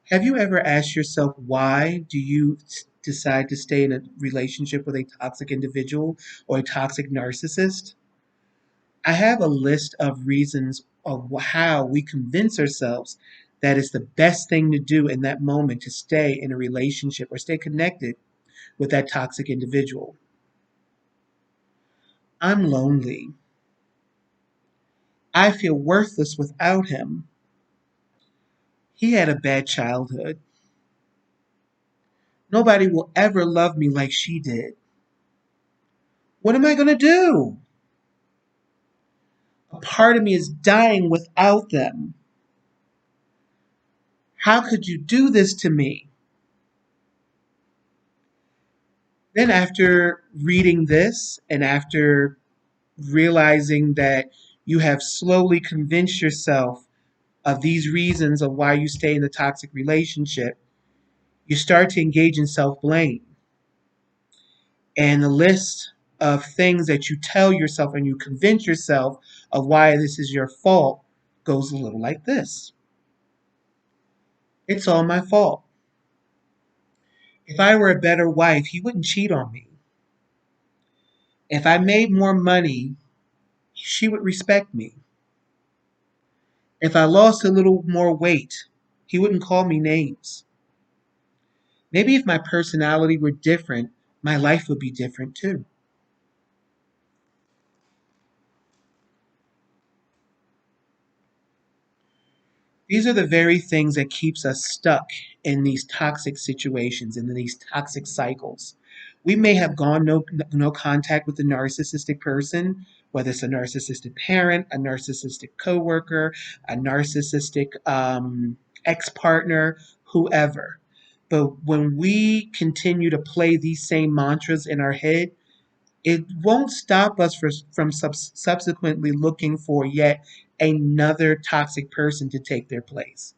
Have you ever asked yourself why do you decide to stay in a relationship with a toxic individual or a toxic narcissist? I have a list of reasons of how we convince ourselves that it's the best thing to do in that moment to stay in a relationship or stay connected with that toxic individual. I'm lonely. I feel worthless without him. He had a bad childhood. Nobody will ever love me like she did. What am I going to do? A part of me is dying without them. How could you do this to me? Then, after reading this and after realizing that you have slowly convinced yourself of these reasons of why you stay in the toxic relationship, you start to engage in self blame. And the list of things that you tell yourself and you convince yourself of why this is your fault goes a little like this: It's all my fault. If I were a better wife, he wouldn't cheat on me. If I made more money, she would respect me. If I lost a little more weight, he wouldn't call me names. Maybe if my personality were different, my life would be different too. These are the very things that keeps us stuck in these toxic situations and in these toxic cycles. We may have gone no contact with the narcissistic person, whether it's a narcissistic parent, a narcissistic coworker, a narcissistic ex-partner, whoever. But when we continue to play these same mantras in our head, it won't stop us from subsequently looking for yet another toxic person to take their place.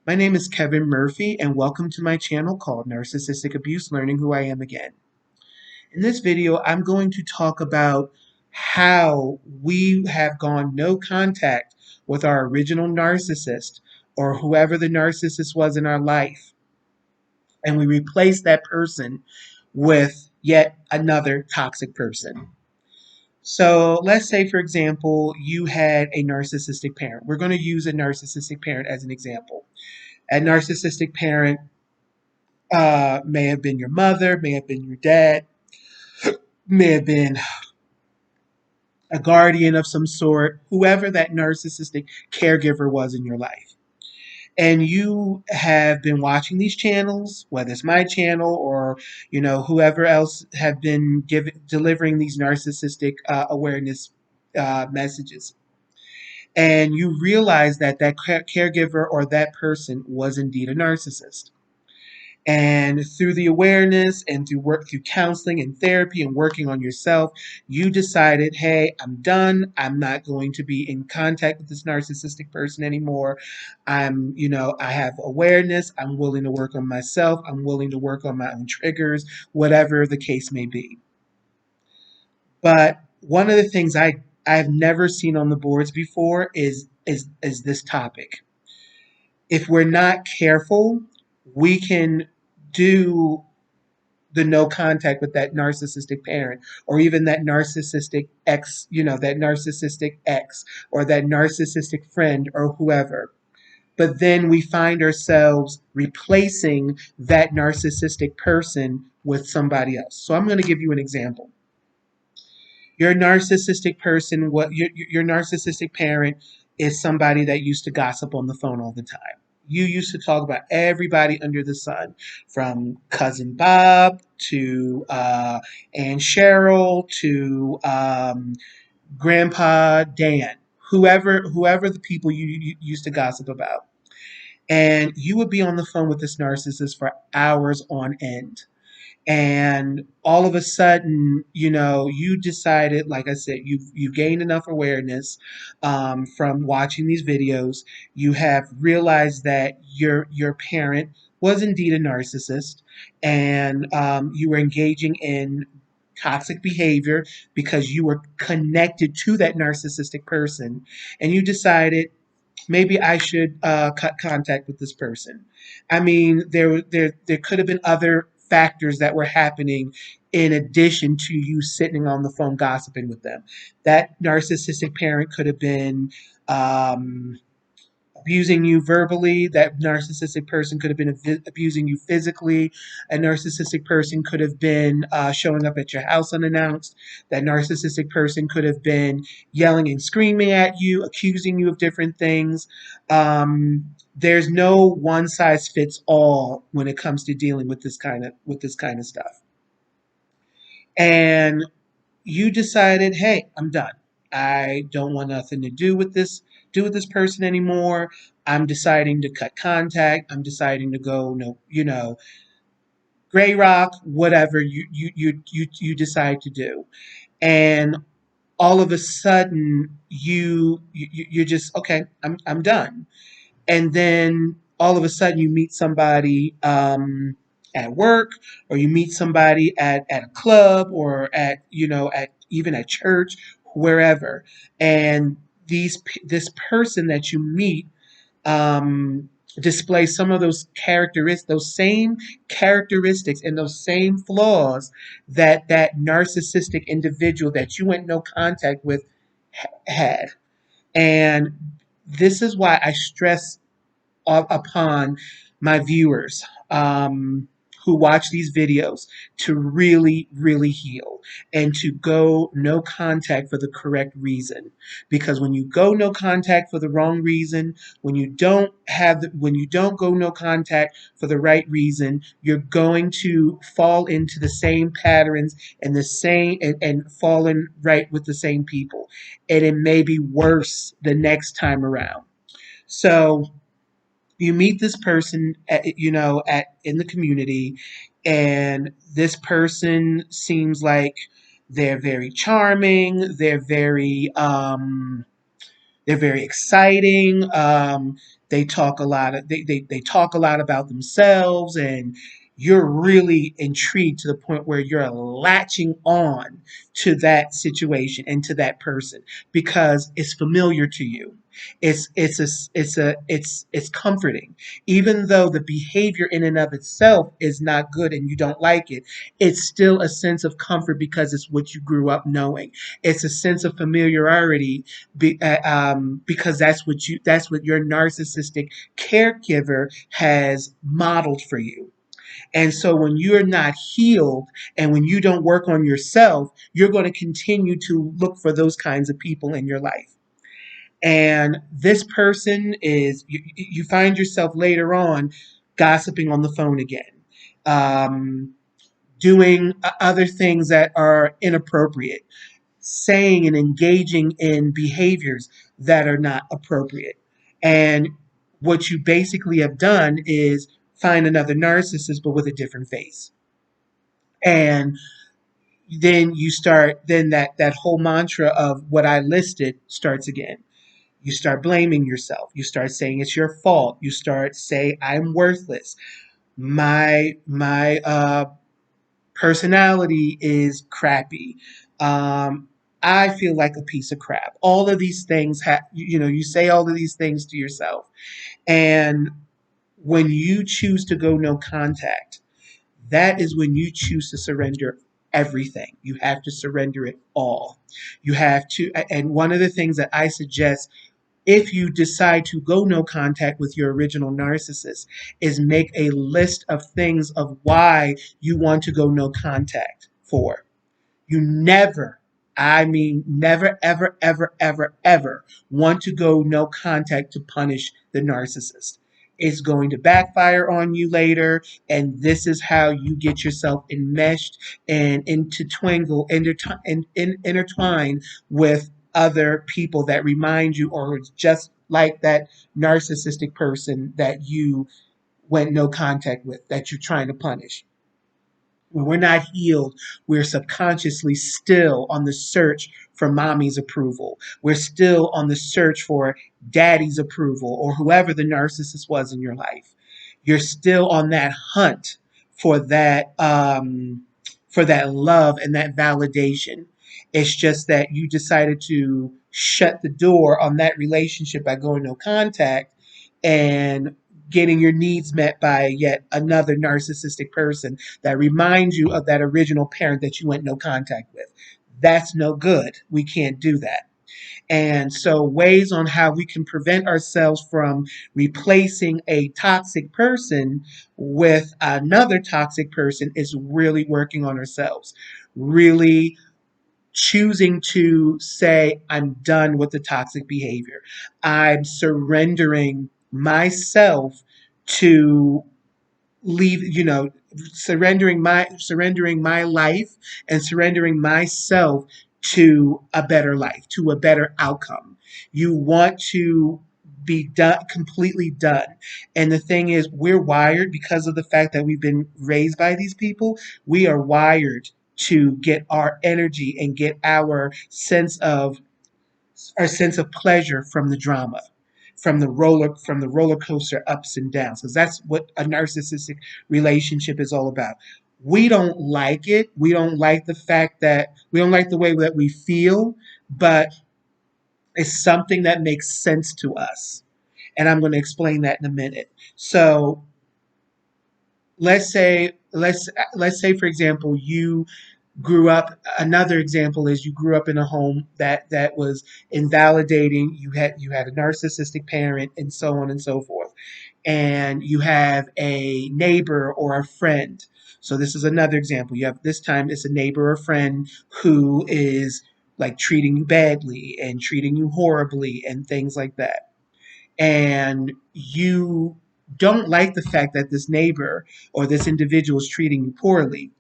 My name is Kevin Murphy, and welcome to my channel called Narcissistic Abuse Learning Who I Am Again. In this video, I'm going to talk about how we have gone no contact with our original narcissist or whoever the narcissist was in our life, and we replace that person with yet another toxic person. So let's say, for example, you had a narcissistic parent. We're going to use a narcissistic parent as an example. A narcissistic parent may have been your mother, may have been your dad, may have been a guardian of some sort, whoever that narcissistic caregiver was in your life. And you have been watching these channels, whether it's my channel or whoever else have been delivering these narcissistic awareness messages, and you realize that that caregiver or that person was indeed a narcissist. And through the awareness and through counseling and therapy and working on yourself, you decided, hey, I'm done. I'm not going to be in contact with this narcissistic person anymore. I have awareness. I'm willing to work on myself. I'm willing to work on my own triggers, whatever the case may be. But one of the things I've never seen on the boards before is this topic. If we're not careful, we can do the no contact with that narcissistic parent or even that narcissistic ex, that narcissistic ex or that narcissistic friend or whoever. But then we find ourselves replacing that narcissistic person with somebody else. So I'm going to give you an example. Your narcissistic person, what your narcissistic parent is somebody that used to gossip on the phone all the time. You used to talk about everybody under the sun, from cousin Bob to Aunt Cheryl to Grandpa Dan, whoever the people you used to gossip about, and you would be on the phone with this narcissist for hours on end. And all of a sudden, you decided, like I said, you've gained enough awareness from watching these videos. You have realized that your parent was indeed a narcissist, and you were engaging in toxic behavior because you were connected to that narcissistic person, and you decided, maybe I should cut contact with this person. I mean, there could have been other factors that were happening in addition to you sitting on the phone gossiping with them. That narcissistic parent could have been um, abusing you verbally. That narcissistic person could have been abusing you physically. A narcissistic person could have been showing up at your house unannounced. That narcissistic person could have been yelling and screaming at you, accusing you of different things. There's no one size fits all when it comes to dealing with this kind of stuff. And you decided, hey, I'm done. I don't want nothing to do with this person anymore. I'm deciding to cut contact. I'm deciding to go no, gray rock, whatever you decide to do. And all of a sudden you're just okay, I'm done. And then all of a sudden you meet somebody at work, or you meet somebody at a club, or at even at church, wherever. And this person that you meet um, displays some of those same characteristics and those same flaws that that narcissistic individual that you went no contact with had. And this is why I stress upon my viewers who watch these videos to really, really heal and to go no contact for the correct reason. Because when you go no contact for the wrong reason, when you don't go no contact for the right reason, you're going to fall into the same patterns and and fall in right with the same people. And it may be worse the next time around. So you meet this person at in the community, and this person seems like they're very charming, they're very exciting. They talk a lot about themselves, and you're really intrigued to the point where you're latching on to that situation and to that person because it's familiar to you. It's comforting, even though the behavior in and of itself is not good and you don't like it. It's still a sense of comfort because it's what you grew up knowing. It's a sense of familiarity because that's what your narcissistic caregiver has modeled for you. And so when you're not healed and when you don't work on yourself, you're going to continue to look for those kinds of people in your life. And this person is you find yourself later on gossiping on the phone again, um, doing other things that are inappropriate, saying and engaging in behaviors that are not appropriate. And what you basically have done is find another narcissist, but with a different face. And then that whole mantra of what I listed starts again. You start blaming yourself. You start saying it's your fault. You start saying I'm worthless. My personality is crappy. Um, I feel like a piece of crap. All of these things you say all of these things to yourself. And when you choose to go no contact, that is when you choose to surrender everything. You have to surrender it all. You have to, and one of the things that I suggest if you decide to go no contact with your original narcissist is make a list of things of why you want to go no contact for. You never, I mean, never, ever, ever, ever, ever want to go no contact to punish the narcissist. It's going to backfire on you later, and this is how you get yourself enmeshed and intertwined with other people that remind you, or it's just like that narcissistic person that you went no contact with, that you're trying to punish. When we're not healed, we're subconsciously still on the search for mommy's approval. We're still on the search for daddy's approval or whoever the narcissist was in your life. You're still on that hunt for that love and that validation. It's just that you decided to shut the door on that relationship by going no contact and getting your needs met by yet another narcissistic person that reminds you of that original parent that you went no contact with. That's no good. We can't do that. And so, ways on how we can prevent ourselves from replacing a toxic person with another toxic person is really working on ourselves, really choosing to say, I'm done with the toxic behavior. I'm surrendering myself to leave, surrendering my life and surrendering myself to a better life, to a better outcome. You want to be done, completely done. And the thing is, we're wired because of the fact that we've been raised by these people. We are wired to get our energy and get our sense of pleasure from the drama, from the roller coaster ups and downs, because that's what a narcissistic relationship is all about. We don't like it. We don't like the fact that we don't like the way that we feel, but it's something that makes sense to us. And I'm going to explain that in a minute. So let's say for example you grew up, another example is you grew up in a home that was invalidating. You had a narcissistic parent and so on and so forth, and you have a neighbor or a friend. So this is another example. You have, this time it's a neighbor or friend who is like treating you badly and treating you horribly and things like that, and you don't like the fact that this neighbor or this individual is treating you poorly,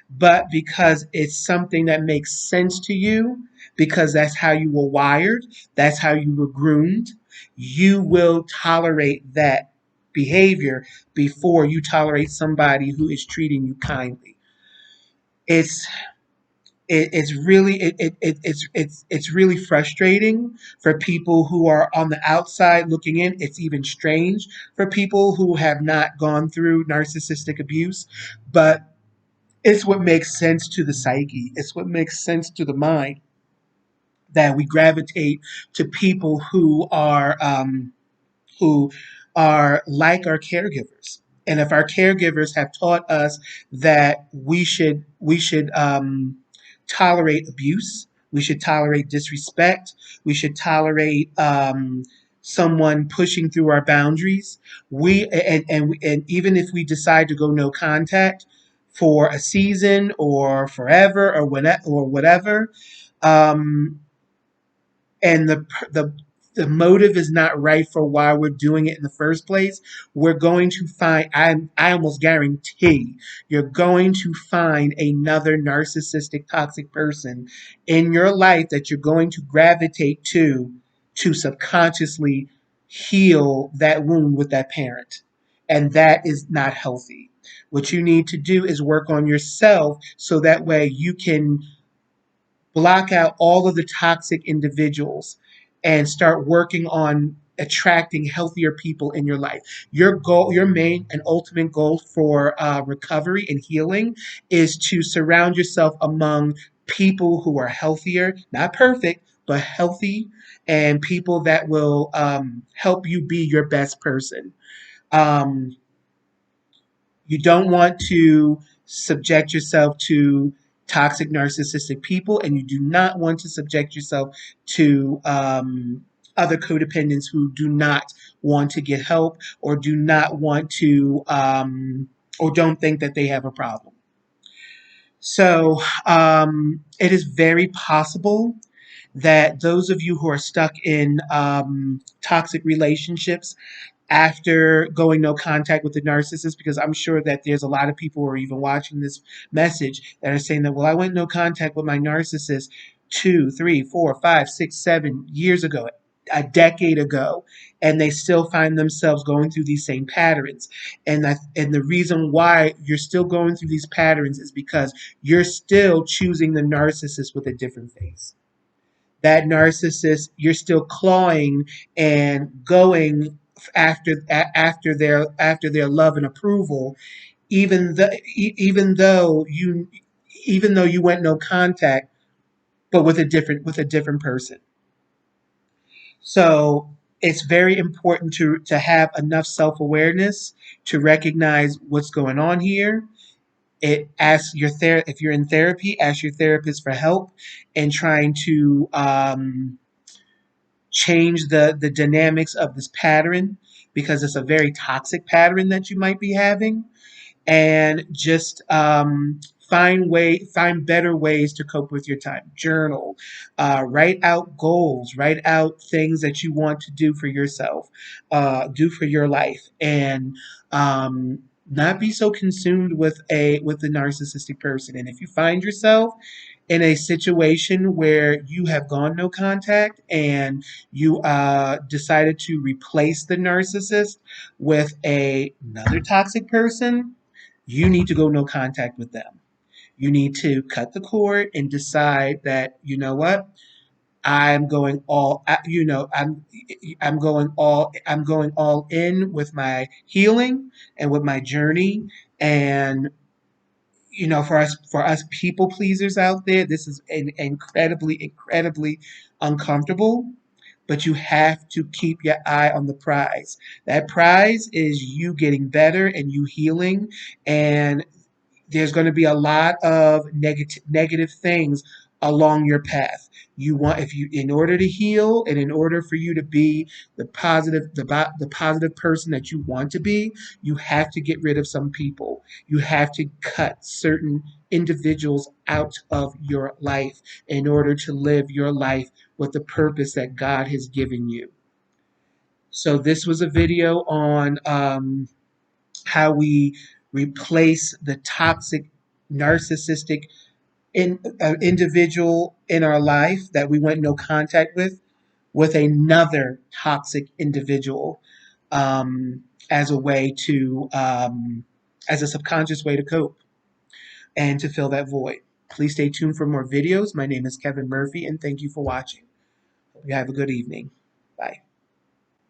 but because it's something that makes sense to you, because that's how you were wired, that's how you were groomed, you will tolerate that behavior before you tolerate somebody who is treating you kindly. It's it's really it's really frustrating for people who are on the outside looking in. It's even strange for people who have not gone through narcissistic abuse, but it's what makes sense to the psyche. It's what makes sense to the mind, that we gravitate to people who are like our caregivers. And if our caregivers have taught us that we should tolerate abuse, we should tolerate disrespect, we should tolerate someone pushing through our boundaries. And even if we decide to go no contact for a season or forever or whatever, um, and the motive is not right for why we're doing it in the first place, we're going to find, I almost guarantee you're going to find another narcissistic toxic person in your life that you're going to gravitate to subconsciously heal that wound with that parent. And that is not healthy. What you need to do is work on yourself so that way you can block out all of the toxic individuals and start working on attracting healthier people in your life. Your goal, your main and ultimate goal for recovery and healing is to surround yourself among people who are healthier, not perfect, but healthy, and people that will help you be your best person. Um, you don't want to subject yourself to toxic narcissistic people, and you do not want to subject yourself to other codependents who do not want to get help or do not want to or don't think that they have a problem. So it is very possible that those of you who are stuck in toxic relationships after going no contact with the narcissist, because I'm sure that there's a lot of people who are even watching this message that are saying that, well, I went no contact with my narcissist 2, 3, 4, 5, 6, 7 years ago, a decade ago, and they still find themselves going through these same patterns. And the reason why you're still going through these patterns is because you're still choosing the narcissist with a different face. That narcissist, you're still clawing and going after their love and approval, even though you went no contact. but with a different person. So it's very important to have enough self-awareness to recognize what's going on here. It ask your if you're in therapy, ask your therapist for help in trying to change the dynamics of this pattern, because it's a very toxic pattern that you might be having, and just find better ways to cope with your time. Journal, write out goals, write out things that you want to do for yourself, do for your life, and not be so consumed with the narcissistic person. And if you find yourself in a situation where you have gone no contact and you decided to replace the narcissist with another toxic person, you need to go no contact with them. You need to cut the cord and decide that, you know what, I'm going all, I'm going all in with my healing and with my journey. And for us people pleasers out there, this is incredibly uncomfortable. But you have to keep your eye on the prize. That prize is you getting better and you healing, and there's going to be a lot of negative things along your path. You want, if you, in order to heal and in order for you to be the positive person that you want to be, you have to get rid of some people. You have to cut certain individuals out of your life in order to live your life with the purpose that God has given you. So this was a video on how we replace the toxic, narcissistic individual in our life that we went no contact with another toxic individual, as a way to, as a subconscious way to cope and to fill that void. Please stay tuned for more videos. My name is Kevin Murphy, and thank you for watching. Hope you have a good evening. Bye.